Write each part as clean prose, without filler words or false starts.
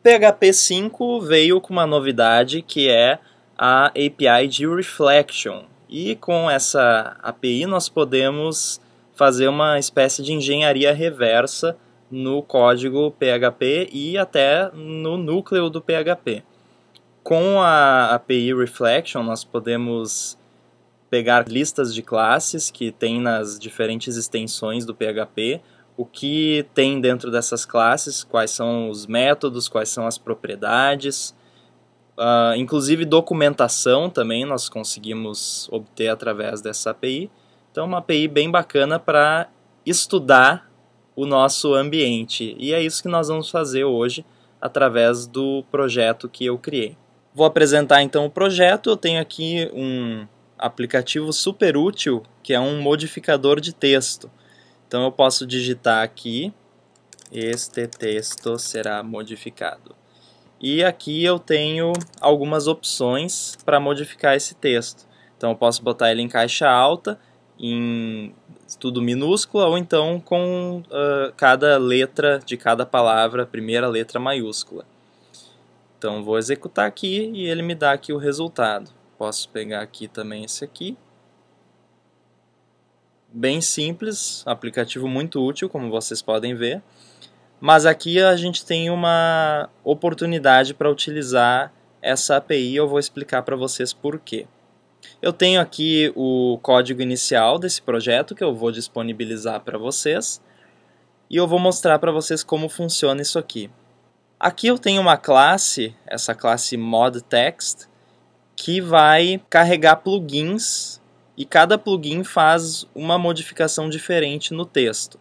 PHP 5 veio com uma novidade que é a API de Reflection. E com essa API nós podemos fazer uma espécie de engenharia reversa no código PHP e até no núcleo do PHP. Com a API Reflection nós podemos pegar listas de classes que tem nas diferentes extensões do PHP, o que tem dentro dessas classes, quais são os métodos, quais são as propriedades, inclusive documentação também nós conseguimos obter através dessa API. Então uma API bem bacana para estudar o nosso ambiente, e é isso que nós vamos fazer hoje através do projeto que eu criei. Vou apresentar então o projeto. Eu tenho aqui um aplicativo super útil que é um modificador de texto. Então eu posso digitar aqui, este texto será modificado. E aqui eu tenho algumas opções para modificar esse texto. Então eu posso botar ele em caixa alta, em tudo minúscula, ou então com cada letra de cada palavra, primeira letra maiúscula. Então vou executar aqui e ele me dá aqui o resultado. Posso pegar aqui também esse aqui. Bem simples, aplicativo muito útil, como vocês podem ver. Mas aqui a gente tem uma oportunidade para utilizar essa API e eu vou explicar para vocês por quê. Eu tenho aqui o código inicial desse projeto que eu vou disponibilizar para vocês. E eu vou mostrar para vocês como funciona isso aqui. Aqui eu tenho uma classe, essa classe ModText, que vai carregar plugins e cada plugin faz uma modificação diferente no texto.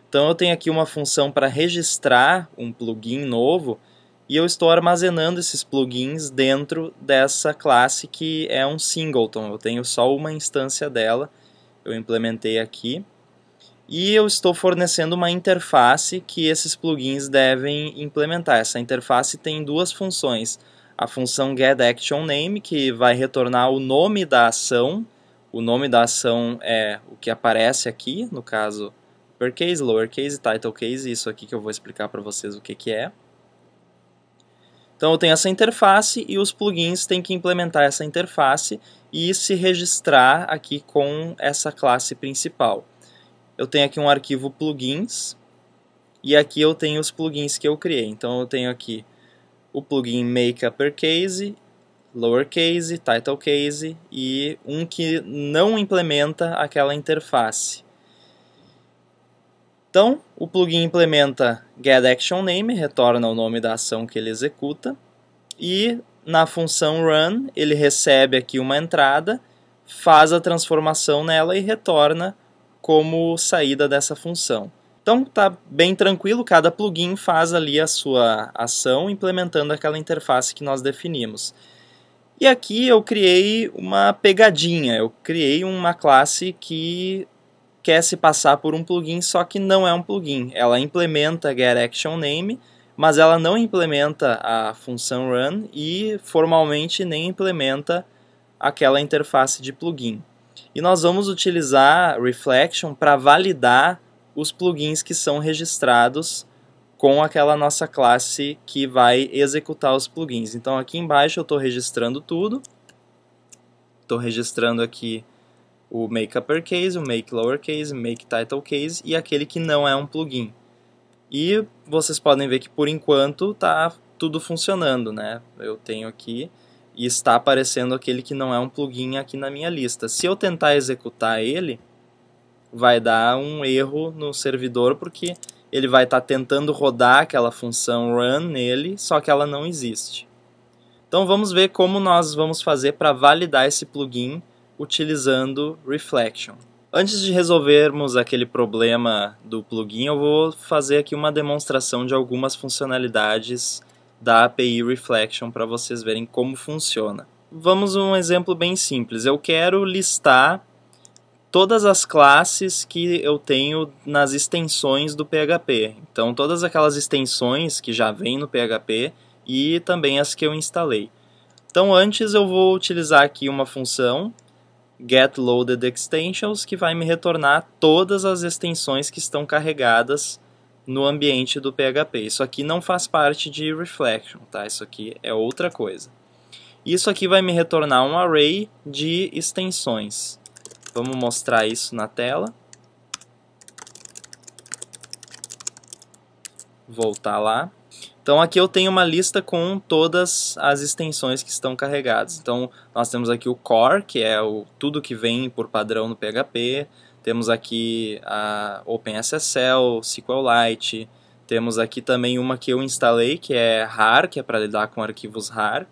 Então eu tenho aqui uma função para registrar um plugin novo e eu estou armazenando esses plugins dentro dessa classe que é um singleton. Eu tenho só uma instância dela, eu implementei aqui. E eu estou fornecendo uma interface que esses plugins devem implementar. Essa interface tem duas funções. A função getActionName, que vai retornar o nome da ação. O nome da ação é o que aparece aqui, no caso, uppercase, lowercase, title case, isso aqui que eu vou explicar para vocês o que é. Então eu tenho essa interface e os plugins têm que implementar essa interface e se registrar aqui com essa classe principal. Eu tenho aqui um arquivo plugins e aqui eu tenho os plugins que eu criei. Então eu tenho aqui o plugin make uppercase, lowercase, title case e um que não implementa aquela interface. Então, o plugin implementa getActionName, retorna o nome da ação que ele executa, e na função run ele recebe aqui uma entrada, faz a transformação nela e retorna como saída dessa função. Então tá bem tranquilo, cada plugin faz ali a sua ação implementando aquela interface que nós definimos. E aqui eu criei uma pegadinha, eu criei uma classe que quer se passar por um plugin, só que não é um plugin. Ela implementa getActionName, mas ela não implementa a função run e formalmente nem implementa aquela interface de plugin. E nós vamos utilizar Reflection para validar os plugins que são registrados com aquela nossa classe que vai executar os plugins. Então aqui embaixo eu estou registrando tudo. Estou registrando aqui o make uppercase, o make lowercase, make title case e aquele que não é um plugin. E vocês podem ver que por enquanto está tudo funcionando, né? Eu tenho aqui e está aparecendo aquele que não é um plugin aqui na minha lista. Se eu tentar executar ele, vai dar um erro no servidor porque ele vai estar tentando rodar aquela função run nele, só que ela não existe. Então vamos ver como nós vamos fazer para validar esse plugin utilizando Reflection. Antes de resolvermos aquele problema do plugin, eu vou fazer aqui uma demonstração de algumas funcionalidades da API Reflection para vocês verem como funciona. Vamos a um exemplo bem simples. Eu quero listar todas as classes que eu tenho nas extensões do PHP. Então todas aquelas extensões que já vêm no PHP e também as que eu instalei. Então antes eu vou utilizar aqui uma função getLoadedExtensions que vai me retornar todas as extensões que estão carregadas no ambiente do PHP. Isso aqui não faz parte de reflection, tá? Isso aqui é outra coisa. Isso aqui vai me retornar um array de extensões. Vamos mostrar isso na tela. Voltar lá. Então aqui eu tenho uma lista com todas as extensões que estão carregadas. Então nós temos aqui o core, que é tudo que vem por padrão no PHP. Temos aqui a OpenSSL, SQLite. Temos aqui também uma que eu instalei, que é RAR, que é para lidar com arquivos RAR.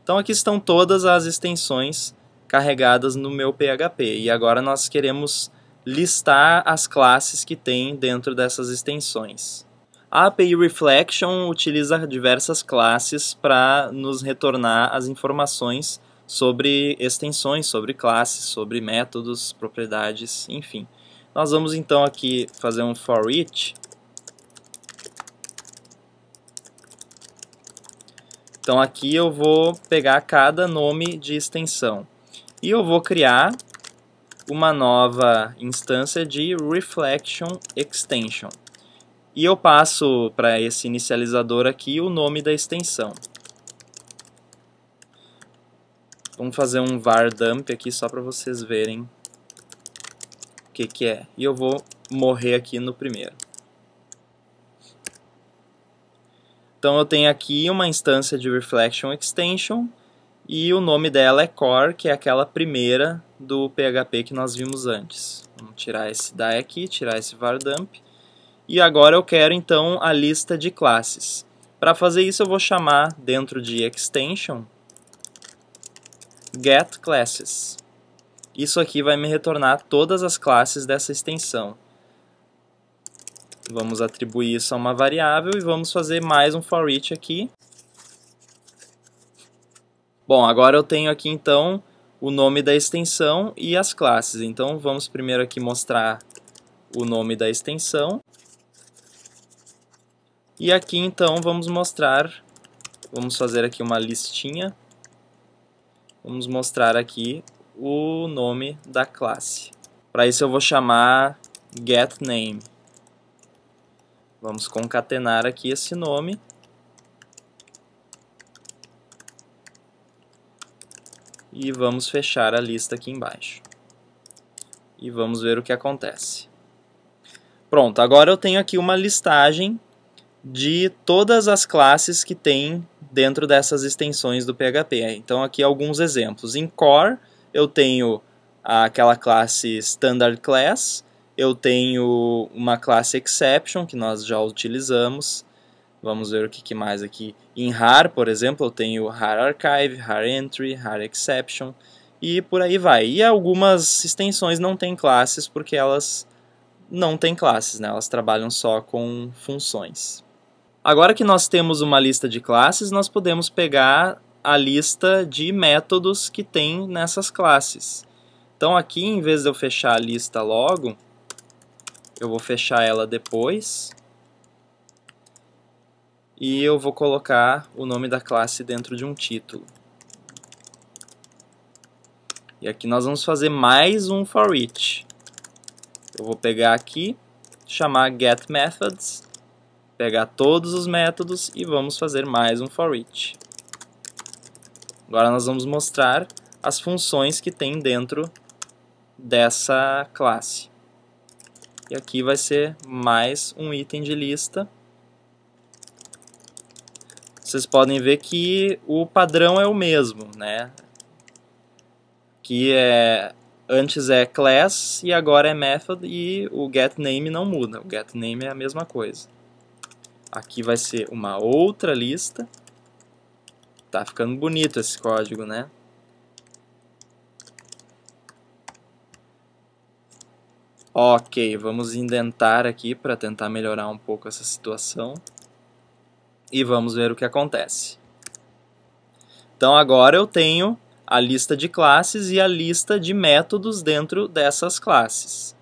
Então aqui estão todas as extensões carregadas no meu PHP. E agora nós queremos listar as classes que tem dentro dessas extensões. A API Reflection utiliza diversas classes para nos retornar as informações sobre extensões, sobre classes, sobre métodos, propriedades, enfim. Nós vamos então aqui fazer um for each. Então aqui eu vou pegar cada nome de extensão e eu vou criar uma nova instância de Reflection Extension. E eu passo para esse inicializador aqui o nome da extensão. Vamos fazer um var dump aqui só para vocês verem o que é. E eu vou morrer aqui no primeiro. Então eu tenho aqui uma instância de Reflection Extension e o nome dela é core, que é aquela primeira do PHP que nós vimos antes. Vamos tirar esse die aqui, tirar esse var dump. E agora eu quero então a lista de classes. Para fazer isso eu vou chamar dentro de extension getClasses. Isso aqui vai me retornar todas as classes dessa extensão. Vamos atribuir isso a uma variável e vamos fazer mais um for each aqui. Bom, agora eu tenho aqui então o nome da extensão e as classes. Então vamos primeiro aqui mostrar o nome da extensão. E aqui então vamos fazer aqui uma listinha. Vamos mostrar aqui o nome da classe. Para isso eu vou chamar getName. Vamos concatenar aqui esse nome. E vamos fechar a lista aqui embaixo. E vamos ver o que acontece. Pronto, agora eu tenho aqui uma listagem de todas as classes que tem dentro dessas extensões do PHP. Então aqui alguns exemplos. Em core eu tenho aquela classe standard class, eu tenho uma classe exception que nós já utilizamos. Vamos ver o que mais aqui. Em RAR, por exemplo, eu tenho RAR archive, RAR entry, RAR exception e por aí vai. E algumas extensões não têm classes porque elas não têm classes, né? Elas trabalham só com funções. Agora que nós temos uma lista de classes, nós podemos pegar a lista de métodos que tem nessas classes. Então aqui, em vez de eu fechar a lista logo, eu vou fechar ela depois. E eu vou colocar o nome da classe dentro de um título. E aqui nós vamos fazer mais um for each. Eu vou pegar aqui, chamar getMethods, pegar todos os métodos e vamos fazer mais um for each. Agora nós vamos mostrar as funções que tem dentro dessa classe. E aqui vai ser mais um item de lista. Vocês podem ver que o padrão é o mesmo, né? Que antes é class e agora é method e o getName não muda. O getName é a mesma coisa. Aqui vai ser uma outra lista. Tá ficando bonito esse código, né? Ok, vamos indentar aqui para tentar melhorar um pouco essa situação. E vamos ver o que acontece. Então agora eu tenho a lista de classes e a lista de métodos dentro dessas classes.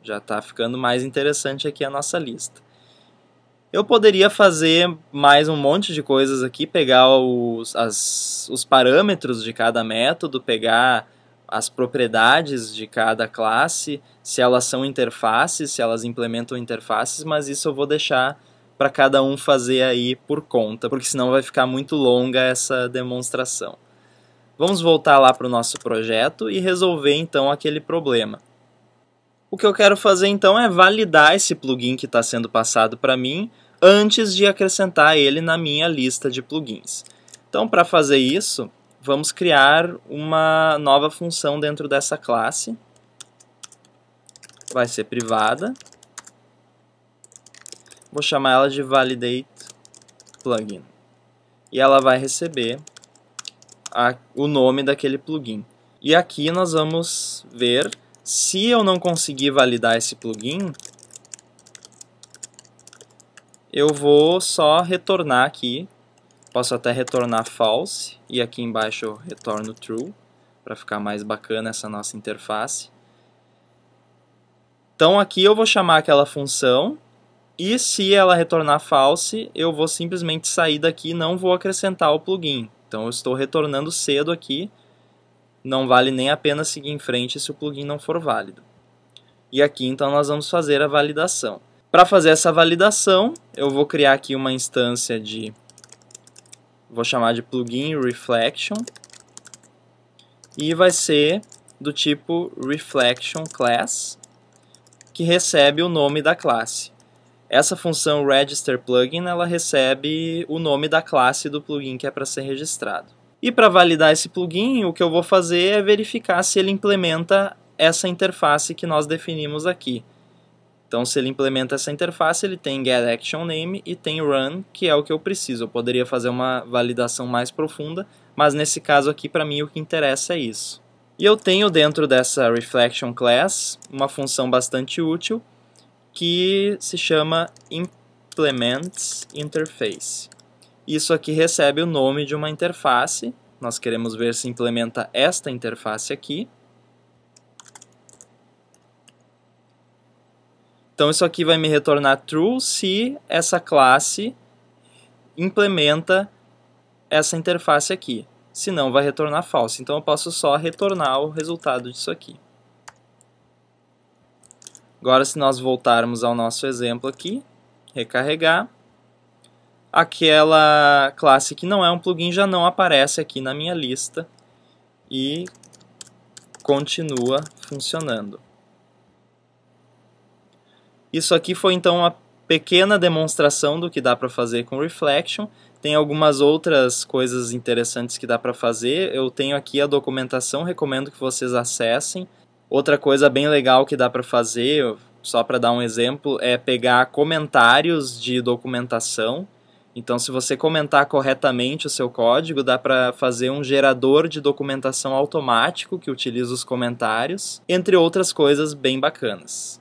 Já está ficando mais interessante aqui a nossa lista. Eu poderia fazer mais um monte de coisas aqui, pegar os parâmetros de cada método, pegar as propriedades de cada classe, se elas são interfaces, se elas implementam interfaces, mas isso eu vou deixar para cada um fazer aí por conta, porque senão vai ficar muito longa essa demonstração. Vamos voltar lá para o nosso projeto e resolver então aquele problema. O que eu quero fazer então é validar esse plugin que está sendo passado para mim antes de acrescentar ele na minha lista de plugins. Então, para fazer isso, vamos criar uma nova função dentro dessa classe. Vai ser privada. Vou chamar ela de validatePlugin. E ela vai receber o nome daquele plugin. E aqui nós vamos ver se eu não conseguir validar esse plugin, eu vou só retornar aqui. Posso até retornar false e aqui embaixo eu retorno true para ficar mais bacana essa nossa interface. Então aqui eu vou chamar aquela função e se ela retornar false, eu vou simplesmente sair daqui e não vou acrescentar o plugin. Então eu estou retornando cedo aqui, não vale nem a pena seguir em frente se o plugin não for válido. E aqui então nós vamos fazer a validação. Para fazer essa validação, eu vou criar aqui uma instância de... Vou chamar de plugin reflection e vai ser do tipo reflection class, que recebe o nome da classe. Essa função register plugin, ela recebe o nome da classe do plugin que é para ser registrado. E para validar esse plugin, o que eu vou fazer é verificar se ele implementa essa interface que nós definimos aqui. Então, se ele implementa essa interface, ele tem getActionName e tem run, que é o que eu preciso. Eu poderia fazer uma validação mais profunda, mas nesse caso aqui, para mim, o que interessa é isso. E eu tenho dentro dessa reflection class uma função bastante útil que se chama implementsInterface. Isso aqui recebe o nome de uma interface. Nós queremos ver se implementa esta interface aqui. Então isso aqui vai me retornar true se essa classe implementa essa interface aqui. Se não, vai retornar false. Então eu posso só retornar o resultado disso aqui. Agora, se nós voltarmos ao nosso exemplo aqui, recarregar, aquela classe que não é um plugin já não aparece aqui na minha lista e continua funcionando. Isso aqui foi então uma pequena demonstração do que dá para fazer com Reflection. Tem algumas outras coisas interessantes que dá para fazer. Eu tenho aqui a documentação, recomendo que vocês acessem. Outra coisa bem legal que dá para fazer, só para dar um exemplo, é pegar comentários de documentação. Então, se você comentar corretamente o seu código, dá para fazer um gerador de documentação automático que utiliza os comentários, entre outras coisas bem bacanas.